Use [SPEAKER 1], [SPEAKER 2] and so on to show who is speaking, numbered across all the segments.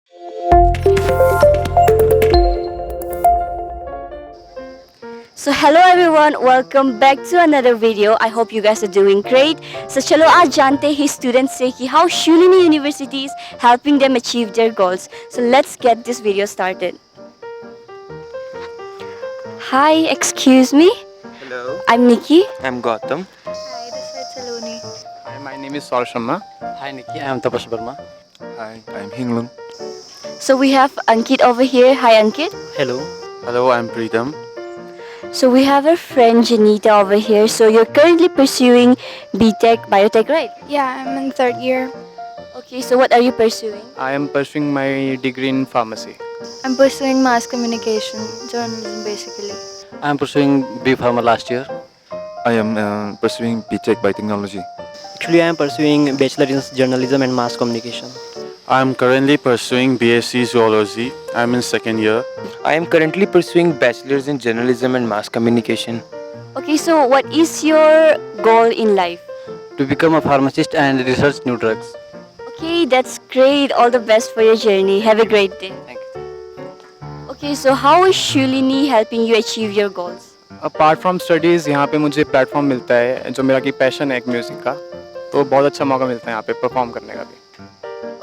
[SPEAKER 1] So hello everyone, welcome back to another video. I hope you guys are doing great. So चलो आज जानते हैं students से कि how Shoolini University is helping them achieve their goals. So let's get this video started. Hi, excuse me.
[SPEAKER 2] Hello,
[SPEAKER 1] I'm Niki.
[SPEAKER 2] I'm Gautam.
[SPEAKER 3] Hi, this is Shoolini.
[SPEAKER 4] Hi, my name is Saurabh Sharma.
[SPEAKER 5] Hi Niki, I am Taba.
[SPEAKER 6] Hi, I'm Hinglung.
[SPEAKER 1] So we have Ankit over here. Hi Ankit.
[SPEAKER 5] Hello.
[SPEAKER 6] Hello, I'm Prem.
[SPEAKER 1] So we have our friend Janita over here. So you're currently pursuing BTech Biotech, right?
[SPEAKER 3] Yeah, I'm in third year.
[SPEAKER 1] Okay, so what are you pursuing?
[SPEAKER 4] I am pursuing my degree in pharmacy.
[SPEAKER 3] I'm pursuing mass communication, journalism basically.
[SPEAKER 5] I am pursuing B Pharma last year.
[SPEAKER 6] I am pursuing BTech Biotechnology.
[SPEAKER 5] Actually, I am pursuing Bachelor in Journalism and Mass Communication.
[SPEAKER 7] I'm currently pursuing BSc Zoology. I'm in second year.
[SPEAKER 2] I am currently pursuing Bachelor's in Journalism and Mass Communication.
[SPEAKER 1] Okay, so what is your goal in life?
[SPEAKER 5] To become a pharmacist and research new drugs.
[SPEAKER 1] Okay, that's great. All the best for your journey. Have a great day.
[SPEAKER 5] Thank you.
[SPEAKER 1] Okay, so how is Shoolini helping you achieve your goals?
[SPEAKER 4] Apart from studies यहाँ पे मुझे platform मिलता है जो मेरा की passion है एक म्यूज़िक का, तो बहुत अच्छा मौका मिलता है यहाँ पे परफॉर्म करने का भी.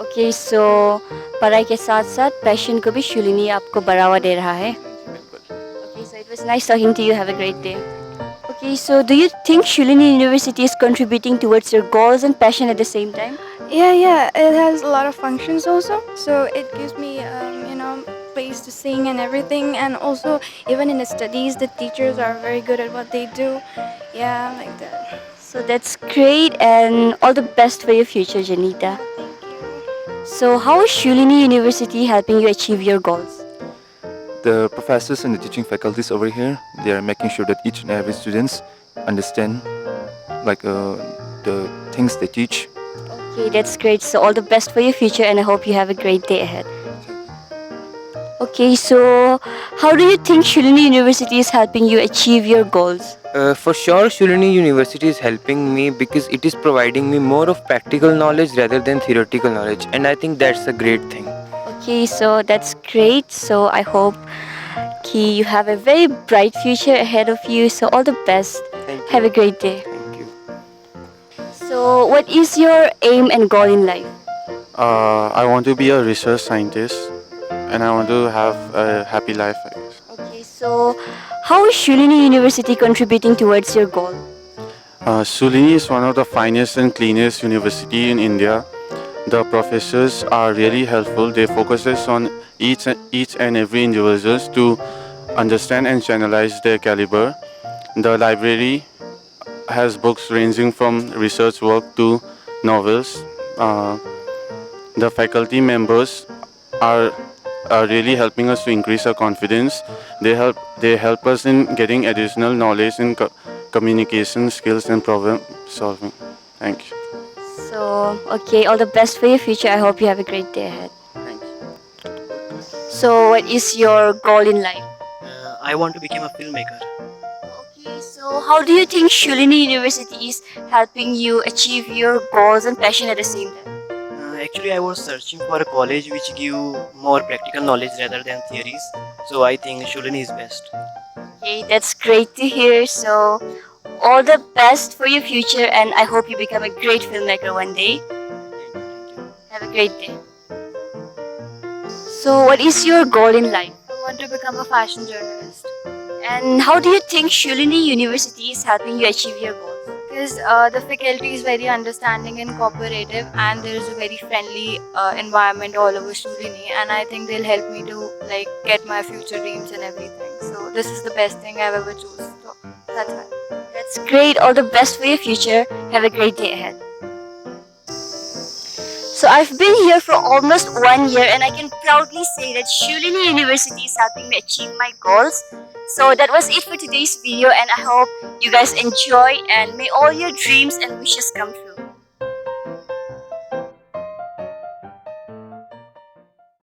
[SPEAKER 1] Okay, so पढ़ाई के साथ साथ पैशन को भी Shoolini आपको बढ़ावा दे रहा है. Okay, so it was nice talking to you. Have a great day. Okay, so do you think Shoolini University is contributing towards your goals and passion at the same time?
[SPEAKER 3] Yeah, it has a lot of functions also. So it gives me, place to sing and everything. And also, even in the studies, the teachers are very good at what they do. Yeah, like that.
[SPEAKER 1] So that's great and all the best for your future, Janita. So how is Shoolini University helping you achieve your goals?
[SPEAKER 6] The professors and the teaching faculties over here, they are making sure that each and every students understand the things they teach.
[SPEAKER 1] Okay, that's great. So all the best for your future and I hope you have a great day ahead. Okay, so how do you think Shoolini University is helping you achieve your goals?
[SPEAKER 2] For sure, Shoolini University is helping me because it is providing me more of practical knowledge rather than theoretical knowledge, and I think that's a great thing.
[SPEAKER 1] Okay, so that's great. So I hope you have a very bright future ahead of you. So all the best.
[SPEAKER 2] Thank you.
[SPEAKER 1] Have a great day.
[SPEAKER 2] Thank you.
[SPEAKER 1] So what is your aim and goal in life?
[SPEAKER 7] I want to be a research scientist and I want to have a happy life, I guess.
[SPEAKER 1] Okay, so how is Shoolini University contributing towards your goal?
[SPEAKER 7] Shoolini is one of the finest and cleanest university in India. The professors are really helpful. They focus on each and every individuals to understand and channelize their caliber. The library has books ranging from research work to novels. The faculty members are really helping us to increase our confidence. They help us in getting additional knowledge in communication skills and problem solving. Thank you.
[SPEAKER 1] So, okay, all the best for your future. I hope you have a great day ahead.
[SPEAKER 7] Thanks.
[SPEAKER 1] So, what is your goal in life?
[SPEAKER 5] I want to become a filmmaker.
[SPEAKER 1] Okay, so how do you think Shoolini University is helping you achieve your goals and passion at the same time?
[SPEAKER 5] Actually, I was searching for a college which give more practical knowledge rather than theories. So I think Shoolini is best.
[SPEAKER 1] Okay, that's great to hear. So, all the best for your future and I hope you become a great filmmaker one day. Have a great day. So, what is your goal in life?
[SPEAKER 3] I want to become a fashion journalist.
[SPEAKER 1] And how do you think Shoolini University is helping you achieve your goals?
[SPEAKER 3] Because the faculty is very understanding and cooperative, and there is a very friendly environment all over Shoolini, and I think they'll help me to get my future dreams and everything. So this is the best thing I've ever chosen. So that's why.
[SPEAKER 1] That's great. All the best for your future. Have a great day ahead. So I've been here for almost 1 year and I can proudly say that Shoolini University is helping me achieve my goals. So that was it for today's video and I hope you guys enjoy and may all your dreams and wishes come true.